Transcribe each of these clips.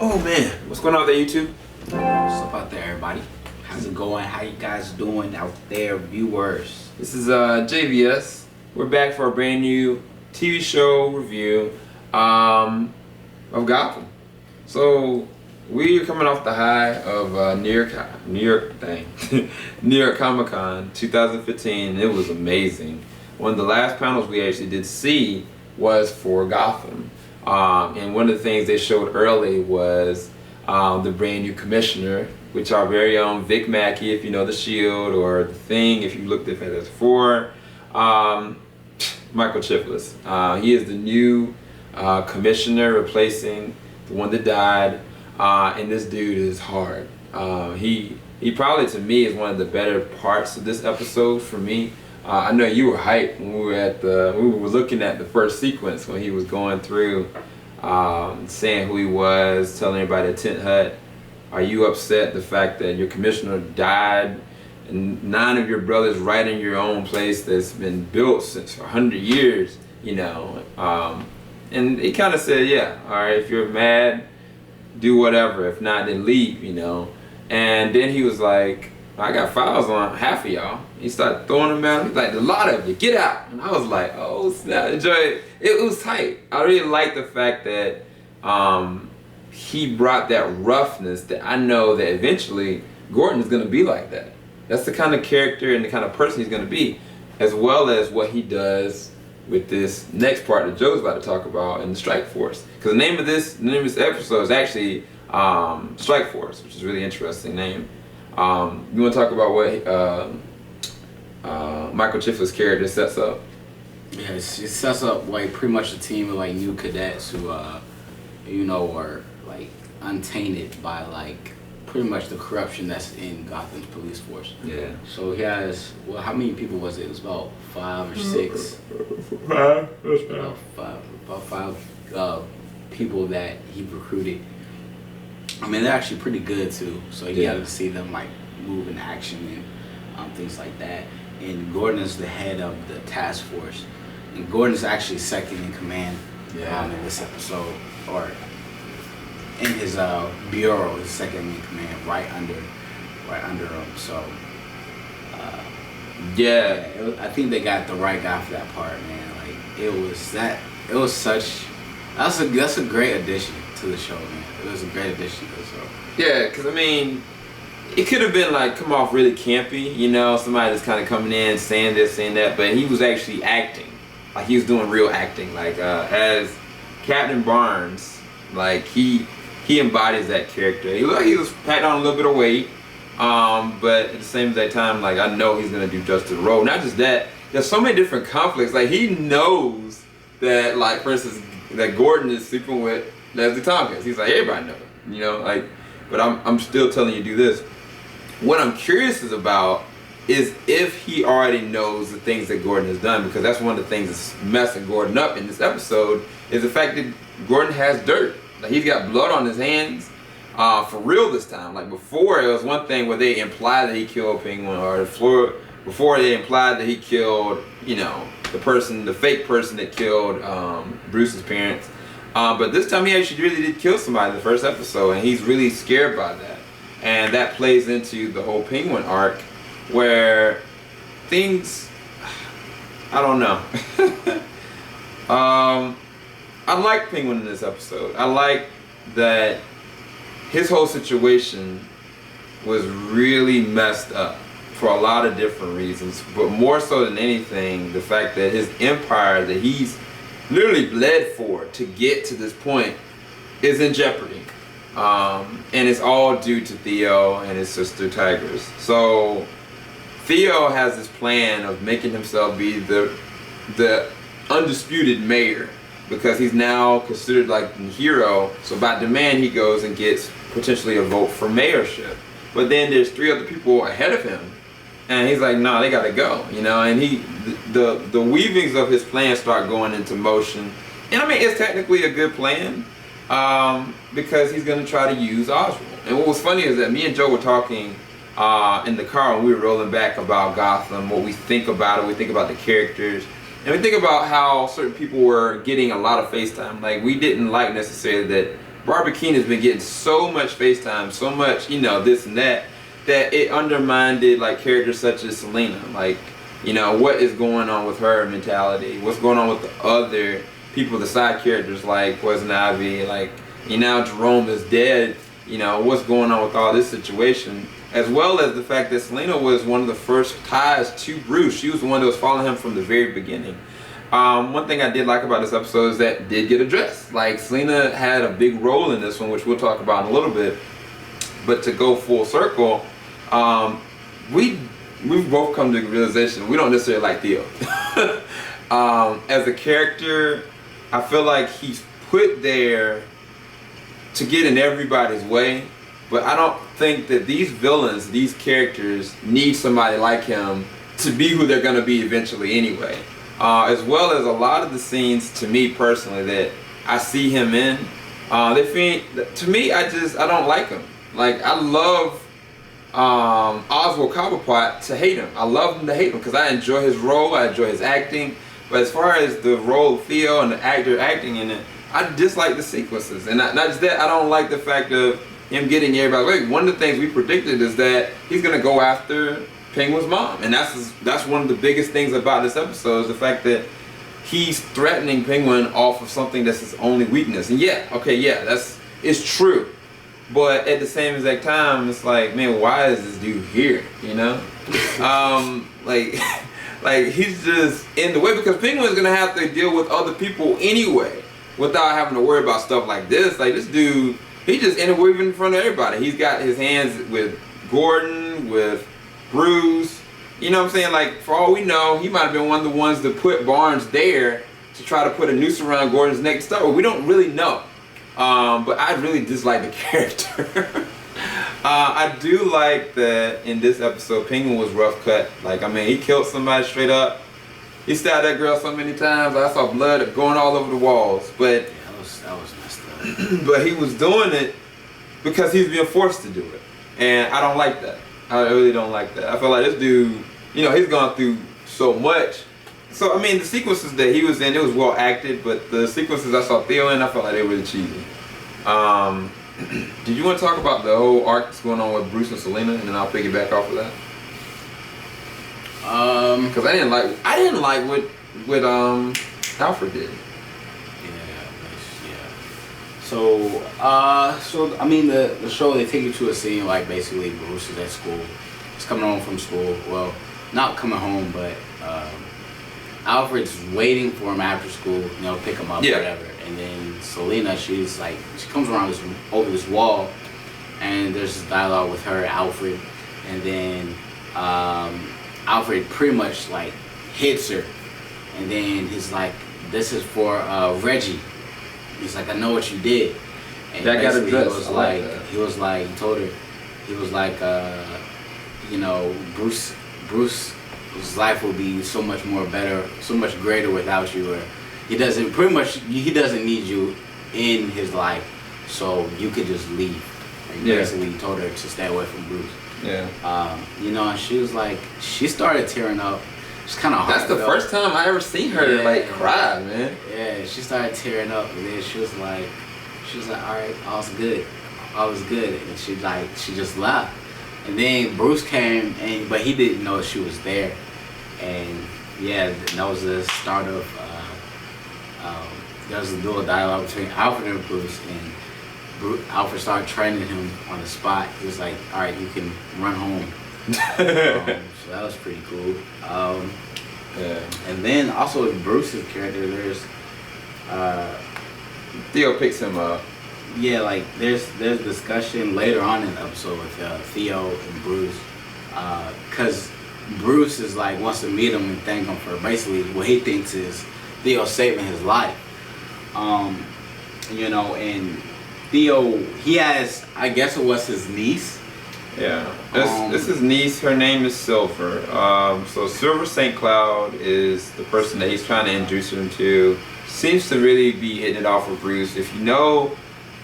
Oh man, what's going on there, YouTube? What's up out there, everybody? How's it going? How you guys doing out there, viewers? This is JVS. We're back for a brand new TV show review of Gotham. So we are coming off the high of New York Comic Con 2015. It was amazing. One of the last panels we actually did see was for Gotham. And one of the things they showed early was the brand new commissioner, which our very own Vic Mackey, if you know The Shield, or The Thing, if you looked at it before, Michael Chiklis. He is the new commissioner, replacing the one that died, and this dude is hard. He probably, to me, is one of the better parts of this episode for me. I know you were hyped when we were looking at the first sequence when he was going through, saying who he was, telling everybody at Tent Hut, are you upset the fact that your commissioner died and 9 of your brothers right in your own place that's been built since for 100 years, you know? And he kind of said, yeah, all right, if you're mad, do whatever. If not, then leave, you know? And then he was like, I got files on half of y'all. He started throwing them at him. He's like, a lot of you, get out. And I was like, oh snap, enjoy it. It was tight. I really liked the fact that he brought that roughness that I know that eventually Gordon is gonna be like that. That's the kind of character and the kind of person he's gonna be, as well as what he does with this next part that Joe's about to talk about in the Strike Force. Because the name of this episode is actually Strike Force, which is a really interesting name. You want to talk about what Michael Chiklis' character sets up? Yeah, it sets up like pretty much a team of like new cadets who, you know, are like untainted by like pretty much the corruption that's in Gotham's police force. Yeah. So he has, well, how many people was it? It was about 5 or 6. About five people that he recruited. I mean, they're actually pretty good too. So you got to see them like move in action and things like that. And Gordon is the head of the task force, and Gordon is actually second in command in this episode, or in his bureau, is second in command, right under him. So I think they got the right guy for that part, man. Like that's a great addition to the show, man. It was a great addition to the show. Yeah, because I mean, it could have been like come off really campy, you know, somebody just kind of coming in saying this, saying that, but he was actually acting. Like he was doing real acting. Like as Captain Barnes, like he embodies that character. He was packed on a little bit of weight, but at the same time, like I know he's gonna do justice to the role. Not just that, there's so many different conflicts. Like he knows that, like for instance, that Gordon is sleeping with Leslie Tompkins. He's like, everybody knows, you know, like, but I'm still telling you to do this. What I'm curious about is if he already knows the things that Gordon has done, because that's one of the things that's messing Gordon up in this episode, is the fact that Gordon has dirt. Like he's got blood on his hands, for real this time. Like before, it was one thing where they implied that he killed Penguin, or before they implied that he killed, you know, the fake person that killed Bruce's parents. But this time he actually really did kill somebody in the first episode, and he's really scared by that. And that plays into the whole Penguin arc, where things, I don't know. I like Penguin in this episode. I like that his whole situation was really messed up for a lot of different reasons, but more so than anything, the fact that his empire that he's literally bled for to get to this point is in jeopardy. And it's all due to Theo and his sister Tigress. So Theo has this plan of making himself be the undisputed mayor, because he's now considered like the hero. So by demand he goes and gets potentially a vote for mayorship. But then there's 3 other people ahead of him, and he's like, nah, they gotta go, you know. And the weavings of his plan start going into motion. And I mean, it's technically a good plan, because he's gonna try to use Oswald. And what was funny is that me and Joe were talking in the car when we were rolling back about Gotham, what we think about it, we think about the characters, and we think about how certain people were getting a lot of FaceTime. Like, we didn't like necessarily that Barbara Keene has been getting so much FaceTime, so much, you know, this and that it undermined like characters such as Selena. Like, you know, what is going on with her mentality? What's going on with the other people, the side characters like Poison Ivy? Like, you know, Jerome is dead. You know, what's going on with all this situation? As well as the fact that Selena was one of the first ties to Bruce. She was the one that was following him from the very beginning. One thing I did like about this episode is that it did get addressed. Like, Selena had a big role in this one, which we'll talk about in a little bit. But to go full circle, we've both come to the realization we don't necessarily like Theo. As a character, I feel like he's put there to get in everybody's way, but I don't think that these villains, these characters, need somebody like him to be who they're going to be eventually anyway. As well as a lot of the scenes, to me personally, that I see him in, to me, I don't like him. Like, I love Oswald Cobblepot to hate him. I love him to hate him because I enjoy his role, I enjoy his acting. But as far as the role of Theo and the actor acting in it, I dislike the sequences. And not just that, I don't like the fact of him getting everybody. Like, one of the things we predicted is that he's going to go after Penguin's mom. And that's one of the biggest things about this episode is the fact that he's threatening Penguin off of something that's his only weakness. And it's true. But at the same exact time, it's like, man, why is this dude here? You know? Like he's just in the way because Penguin's gonna have to deal with other people anyway without having to worry about stuff like this. Like, this dude, he just interweaving in front of everybody. He's got his hands with Gordon, with Bruce. You know what I'm saying? Like, for all we know, he might have been one of the ones that put Barnes there to try to put a noose around Gordon's neck and stuff. We don't really know. But I really dislike the character. I do like that in this episode, Penguin was rough cut. Like, I mean, he killed somebody straight up. He stabbed that girl so many times. I saw blood going all over the walls. But yeah, that was messed up. but he was doing it because he's being forced to do it, and I don't like that. I really don't like that. I feel like this dude, you know, he's gone through so much. So I mean, the sequences that he was in, it was well acted, but the sequences I saw Theo in, I felt like they were really cheesy. Did you want to talk about the whole arc that's going on with Bruce and Selena, and then I'll piggyback off of that? Because I didn't like what Alfred did. Yeah. So I mean, the show, they take you to a scene like basically Bruce is at school. He's coming home from school. Well, not coming home, but Alfred's waiting for him after school. You know, pick him up, whatever. And then Selena, she comes around over this wall, and there's this dialogue with her, Alfred, and then Alfred pretty much like hits her, and then he's like, "This is for Reggie." He's like, "I know what you did." And that got addressed. He told her, he was like, you know, Bruce's life will be so much more better, so much greater without you, or he doesn't need you in his life, so you could just leave. Like, basically, he told her to stay away from Bruce. Yeah. You know, and she was like, she started tearing up. It's kind of hard. That's the first time I ever seen her like cry, man. Yeah, she started tearing up, and then she was like, all right, all's good, and she just left. And then Bruce came, but he didn't know she was there, and yeah, that was the start of there was a dual dialogue between Alfred and Bruce, and Alfred started training him on the spot. He was like, all right, you can run home. So that was pretty cool. And then also with Bruce's character, there's Theo picks him up. Yeah, like there's discussion later on in the episode with Theo and Bruce, cause Bruce is like wants to meet him and thank him for basically what he thinks is Theo saving his life. You know, and Theo, he has, I guess it was his niece. Yeah, this is his niece. Her name is Silver. So Silver St. Cloud is the person that he's trying to introduce him to. Seems to really be hitting it off with Bruce. If you know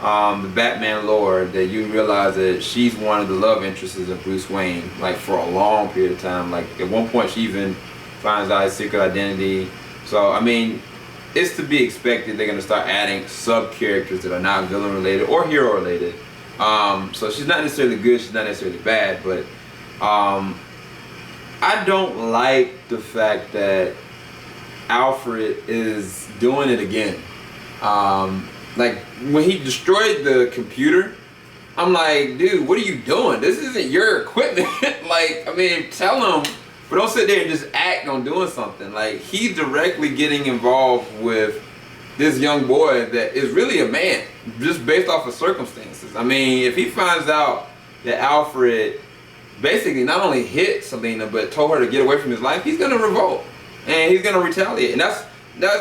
the Batman lore, that you realize that she's one of the love interests of Bruce Wayne, like for a long period of time. Like at one point she even finds out his secret identity. So I mean, it's to be expected they're gonna start adding sub characters that are not villain related or hero related. So she's not necessarily good, she's not necessarily bad, but I don't like the fact that Alfred is doing it again. Like when he destroyed the computer, I'm like, dude, what are you doing? This isn't your equipment. Like, I mean, tell him, but don't sit there and just act on doing something. Like, he's directly getting involved with this young boy that is really a man, just based off of circumstances. I mean, if he finds out that Alfred basically not only hit Selena, but told her to get away from his life, he's gonna revolt. And he's gonna retaliate. And that's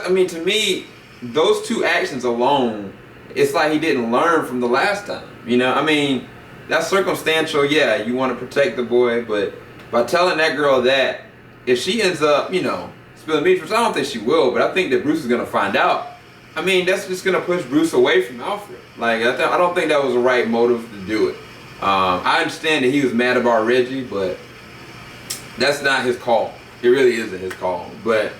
I mean, to me, those two actions alone, it's like he didn't learn from the last time. You know, I mean, that's circumstantial. Yeah, you want to protect the boy, but by telling that girl that, if she ends up, you know, spilling beans, which I don't think she will, but I think that Bruce is gonna find out. I mean, that's just gonna push Bruce away from Alfred. Like, I don't think that was the right motive to do it. I understand that he was mad about Reggie, but that's not his call. It really isn't his call. But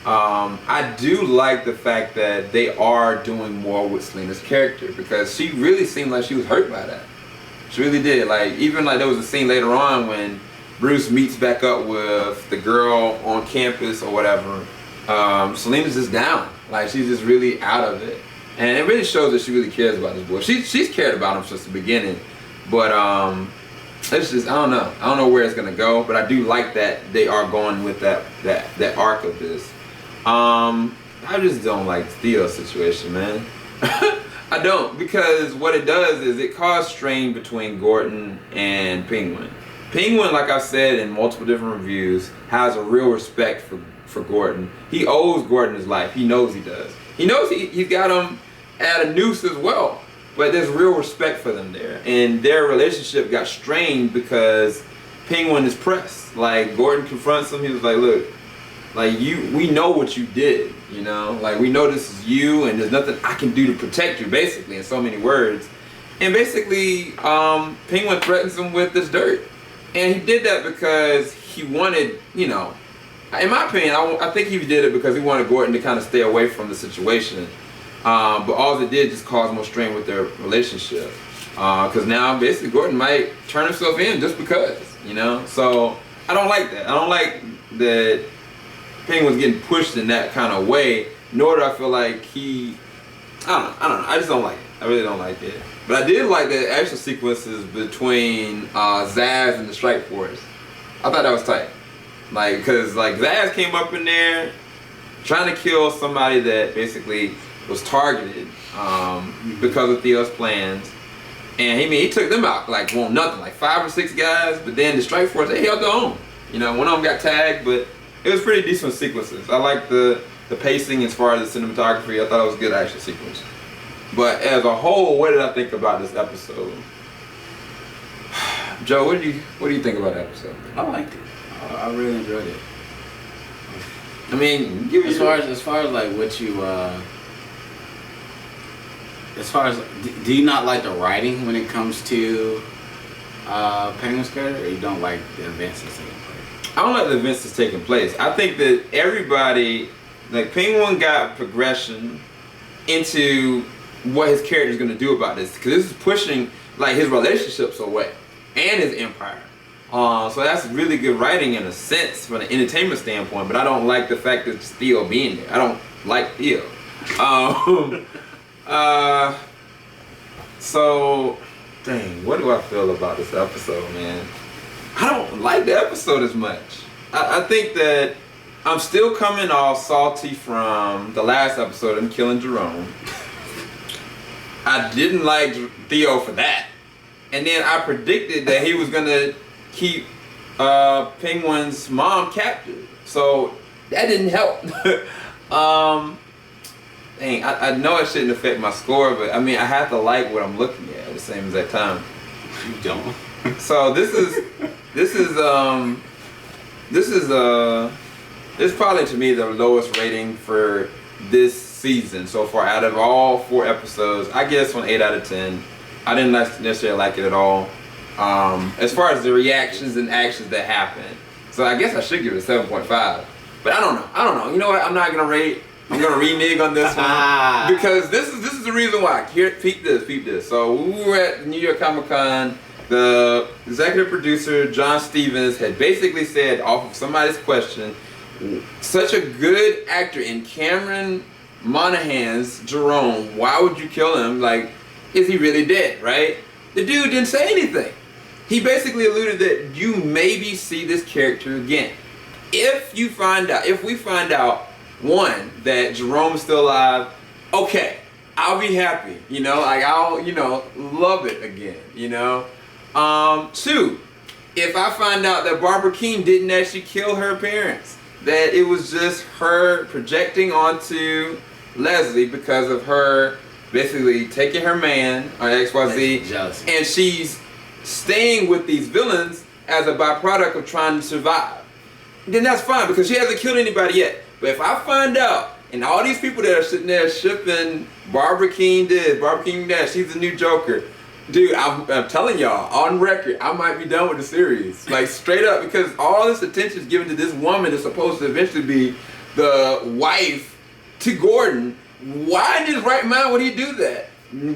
I do like the fact that they are doing more with Selena's character, because she really seemed like she was hurt by that. She really did. Like, even like there was a scene later on when Bruce meets back up with the girl on campus or whatever. Selena's just down. Like, she's just really out of it. And it really shows that she really cares about this boy. She's cared about him since the beginning. But it's just, I don't know. I don't know where it's gonna go, but I do like that they are going with that arc of this. I just don't like Theo's situation, man. I don't, because what it does is it caused strain between Gordon and Penguin. Penguin, like I've said in multiple different reviews, has a real respect for Gordon. He owes Gordon his life. He knows he does. He knows he's got him at a noose as well. But there's real respect for them there. And their relationship got strained because Penguin is pressed. Like, Gordon confronts him. He was like, look, like, we know what you did, you know? Like, we know this is you, and there's nothing I can do to protect you, basically, in so many words. And basically, Penguin threatens him with this dirt. And he did that because he wanted, you know, in my opinion, I think he did it because he wanted Gordon to kind of stay away from the situation. But all it did just cause more strain with their relationship. Because now, basically, Gordon might turn himself in just because, you know? So, I don't like that. I don't like that Penguin's getting pushed in that kind of way, nor do I feel like I don't know. I just don't like it. I really don't like it. But I did like the action sequences between Zaz and the Strike Force. I thought that was tight. Like, because like Zaz came up in there trying to kill somebody that basically was targeted because of Theo's plans. And he took them out like, well, nothing, like 5 or 6 guys. But then the Strike Force, they held their own. You know, one of them got tagged, but it was pretty decent sequences. I like the pacing as far as the cinematography. I thought it was a good action sequence. But as a whole, what did I think about this episode? Joe, what do you think about the episode? I liked it. I really enjoyed it. I mean, as far as like what you as far as, do you not like the writing when it comes to Penguin's character, or you don't like the events that's taking place? I don't like the events that's taking place. I think that everybody, like Penguin got progression into what his character is going to do about this, because this is pushing like his relationships away and his empire. So that's really good writing in a sense from an entertainment standpoint, but I don't like the fact that it's Theo being there. I don't like Theo. So, dang, what do I feel about this episode, man? I don't like the episode as much. I think that I'm still coming off salty from the last episode, him killing Jerome. I didn't like Theo for that. And then I predicted that he was gonna keep Penguin's mom captive. So that didn't help. Dang, I know it shouldn't affect my score, but I mean, I have to like what I'm looking at the same exact time. You don't. So this is probably to me the lowest rating for this season so far. Out of all 4 episodes, I guess on 8 out of 10. I didn't necessarily like it at all. As far as the reactions and actions that happened, so I guess I should give it a 7.5. But I don't know. You know what? I'm not gonna rate I'm gonna renege on this one because this is the reason why. Here, peep this. So we were at New York Comic Con. The executive producer John Stevens had basically said, off of somebody's question, such a good actor in Cameron Monaghan's Jerome, why would you kill him? Like, is he really dead? Right? The dude didn't say anything. He basically alluded that you maybe see this character again. If we find out, one, that Jerome is still alive, okay, I'll be happy, you know, like I'll, you know, love it again, you know. Two, if I find out that Barbara Keene didn't actually kill her parents, that it was just her projecting onto Leslie because of her basically taking her man, or XYZ, and she's staying with these villains as a byproduct of trying to survive, then that's fine because she hasn't killed anybody yet. But if I find out, and all these people that are sitting there shipping Barbara Keene that, she's the new Joker, dude, I'm telling y'all, on record, I might be done with the series. Like, straight up, because all this attention is given to this woman that's supposed to eventually be the wife to Gordon. Why in his right mind would he do that?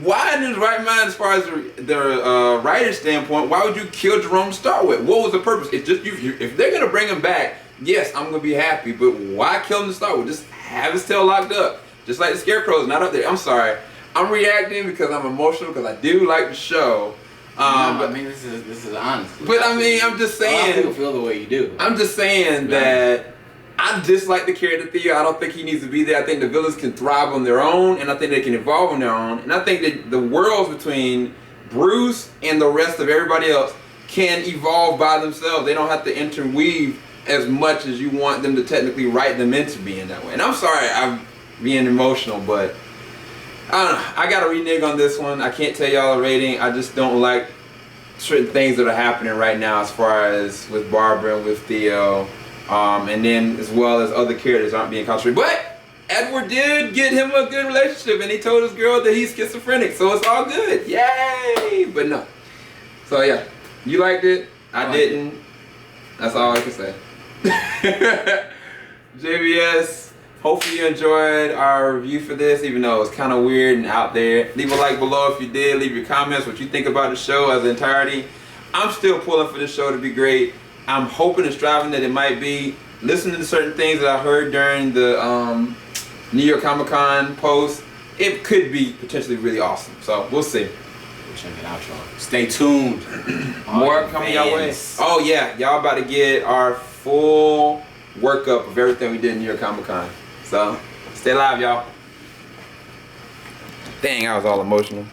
Why in his right mind, as far as the writer's standpoint, why would you kill Jerome to start with? What was the purpose? It's just if they're gonna bring him back, yes, I'm gonna be happy. But why kill him to start with? Just have his tail locked up, just like the Scarecrow's not up there. I'm sorry, I'm reacting because I'm emotional because I do like the show. But I mean, this is honest. But I mean, I'm just saying. A lot of people feel the way you do. I'm just saying that. I dislike the character Theo. I don't think he needs to be there. I think the villains can thrive on their own, and I think they can evolve on their own. And I think that the worlds between Bruce and the rest of everybody else can evolve by themselves. They don't have to interweave as much as you want them to technically write them into being that way. And I'm sorry I'm being emotional, but I don't know. I got to renege on this one. I can't tell y'all a rating. I just don't like certain things that are happening right now as far as with Barbara and with Theo. And then as well as other characters aren't being concentrated. But Edward did get him a good relationship, and he told his girl that he's schizophrenic, so it's all good. Yay! But no. So yeah, you liked it. I didn't. That's all I can say. JBS, hopefully you enjoyed our review for this, even though it's kind of weird and out there. Leave a like below if you did. Leave your comments, what you think about the show as an entirety. I'm still pulling for the show to be great. I'm hoping and striving that it might be. Listening to certain things that I heard during the New York Comic Con post, it could be potentially really awesome. So we'll see. Check it out, y'all. Stay tuned. More coming your way. Oh yeah, y'all about to get our full workup of everything we did in New York Comic Con. So stay live, y'all. Dang, I was all emotional.